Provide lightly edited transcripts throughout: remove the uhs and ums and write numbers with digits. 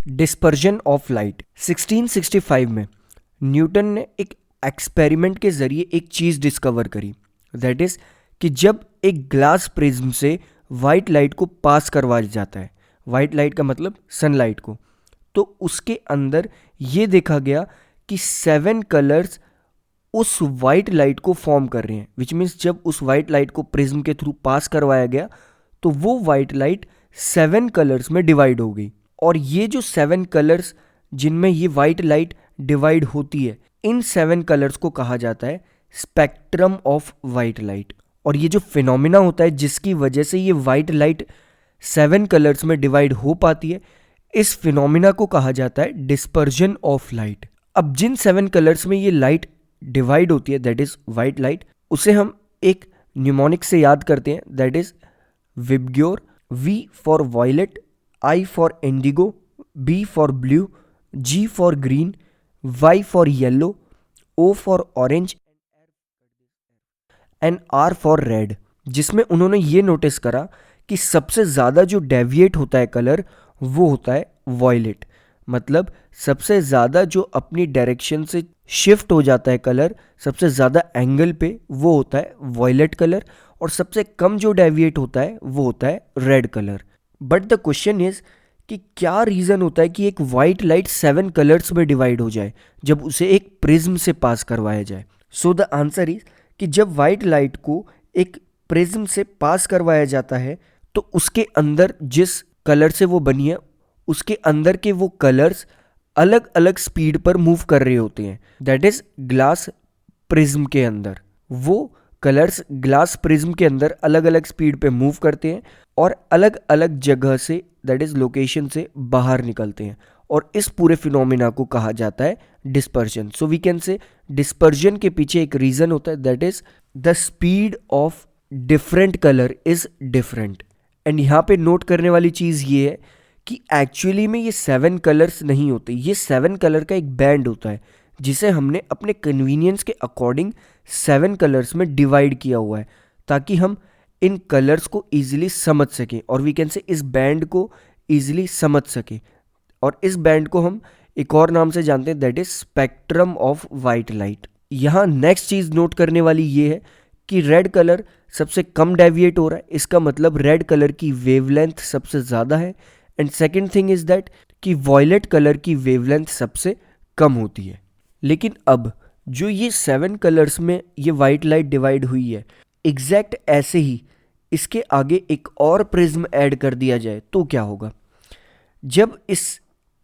Dispersion of light. 1665 में Newton ने एक एक्सपेरिमेंट के ज़रिए एक चीज़ डिस्कवर करी, दैट इज़ कि जब एक ग्लास प्रिज्म से वाइट लाइट को पास करवाया जाता है, वाइट लाइट का मतलब सनलाइट को, तो उसके अंदर ये देखा गया कि 7 कलर्स उस वाइट लाइट को फॉर्म कर रहे हैं, विच मीन्स जब उस वाइट लाइट को प्रिज्म के थ्रू पास करवाया गया तो वो वाइट लाइट 7 कलर्स में डिवाइड हो गई। और ये जो 7 कलर्स जिनमें ये वाइट लाइट डिवाइड होती है, इन 7 कलर्स को कहा जाता है स्पेक्ट्रम ऑफ वाइट लाइट। और ये जो फिनोमिना होता है जिसकी वजह से ये वाइट लाइट 7 कलर्स में डिवाइड हो पाती है, इस फिनोमिना को कहा जाता है डिस्पर्जन ऑफ लाइट। अब जिन 7 कलर्स में ये लाइट डिवाइड होती है, दैट इज वाइट लाइट, उसे हम एक न्यूमोनिक से याद करते हैं, that is VIBGYOR. V for violet, I for indigo, B for blue, G for green, Y for yellow, O for orange and R for red. जिसमें उन्होंने ये नोटिस करा कि सबसे ज़्यादा जो डेविएट होता है कलर वो होता है वायलेट, मतलब सबसे ज़्यादा जो अपनी डायरेक्शन से शिफ्ट हो जाता है कलर सबसे ज़्यादा एंगल पे, वो होता है वायलेट कलर, और सबसे कम जो डेविएट होता है वो होता है red colour. But the question is कि क्या रीज़न होता है कि एक वाइट लाइट 7 कलर्स में डिवाइड हो जाए जब उसे एक प्रिज्म से पास करवाया जाए। सो द आंसर इज कि जब वाइट लाइट को एक प्रिज्म से पास करवाया जाता है तो उसके अंदर जिस कलर से वो बनी है उसके अंदर के वो कलर्स अलग अलग स्पीड पर मूव कर रहे होते हैं, दैट इज ग्लास प्रिज्म के अंदर। वो कलर्स ग्लास प्रिज्म के अंदर अलग अलग स्पीड पे मूव करते हैं और अलग अलग जगह से, दैट इज लोकेशन से बाहर निकलते हैं, और इस पूरे फिनोमिना को कहा जाता है dispersion. So we can say dispersion के पीछे एक रीजन होता है, that is the speed of different colour is different. And यहाँ पे नोट करने वाली चीज़ ये है कि एक्चुअली में ये 7 कलर्स नहीं होते, ये 7 कलर का एक बैंड होता है जिसे हमने अपने कन्वीनियंस के अकॉर्डिंग 7 कलर्स में डिवाइड किया हुआ है ताकि हम इन कलर्स को ईजिली समझ सकें, और वी कैन से इस बैंड को ईजिली समझ सकें। और इस बैंड को हम एक और नाम से जानते हैं, that is spectrum of white light. यहाँ नेक्स्ट चीज़ नोट करने वाली ये है कि रेड कलर सबसे कम डेविएट हो रहा है, इसका मतलब रेड कलर की वेवलेंथ सबसे ज़्यादा है। And second thing is that कि वॉयलेट कलर की वेवलेंथ सबसे कम होती है। लेकिन अब जो ये 7 कलर्स में ये वाइट लाइट डिवाइड हुई है, एग्जैक्ट ऐसे ही इसके आगे एक और प्रिज्म ऐड कर दिया जाए तो क्या होगा? जब इस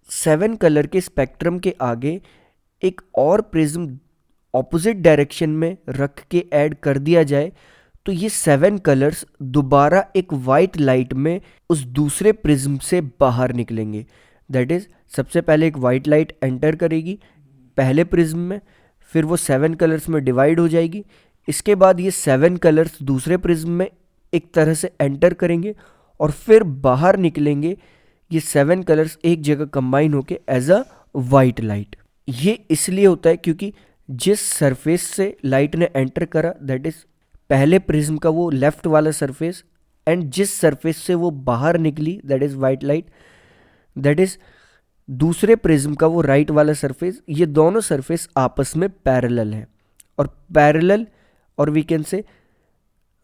7 कलर के स्पेक्ट्रम के आगे एक और प्रिज्म ऑपोजिट डायरेक्शन में रख के ऐड कर दिया जाए तो ये 7 कलर्स दोबारा एक वाइट लाइट में उस दूसरे प्रिज्म से बाहर निकलेंगे। दैट इज सबसे पहले एक वाइट लाइट एंटर करेगी पहले प्रिज्म में, फिर वो 7 कलर्स में डिवाइड हो जाएगी। इसके बाद ये 7 कलर्स दूसरे प्रिज्म में एक तरह से एंटर करेंगे और फिर बाहर निकलेंगे। ये 7 कलर्स एक जगह कंबाइन होके एज अ वाइट लाइट। ये इसलिए होता है क्योंकि जिस सरफेस से लाइट ने एंटर करा, दैट इज पहले प्रिज्म का वो लेफ्ट वाला सरफेस, एंड जिस सरफेस से वो बाहर निकली, that is white light, that is दूसरे प्रिज्म का वो राइट वाला सरफेस। ये दोनों सरफेस आपस में पैरेलल हैं, और पैरेलल और we can say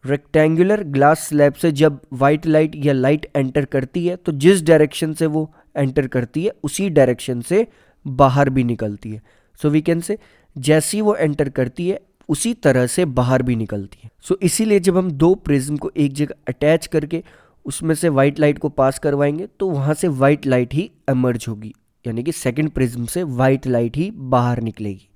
rectangular glass slab से जब वाइट लाइट या लाइट एंटर करती है तो जिस डायरेक्शन से वो एंटर करती है उसी डायरेक्शन से बाहर भी निकलती है। सो वी कैन से जैसी वो एंटर करती है उसी तरह से बाहर भी निकलती है। सो इसीलिए जब हम दो प्रिज्म को एक जगह अटैच करके उसमें से वाइट लाइट को पास करवाएंगे तो वहाँ से वाइट लाइट ही एमर्ज होगी, यानी कि सेकंड प्रिज्म से वाइट लाइट ही बाहर निकलेगी।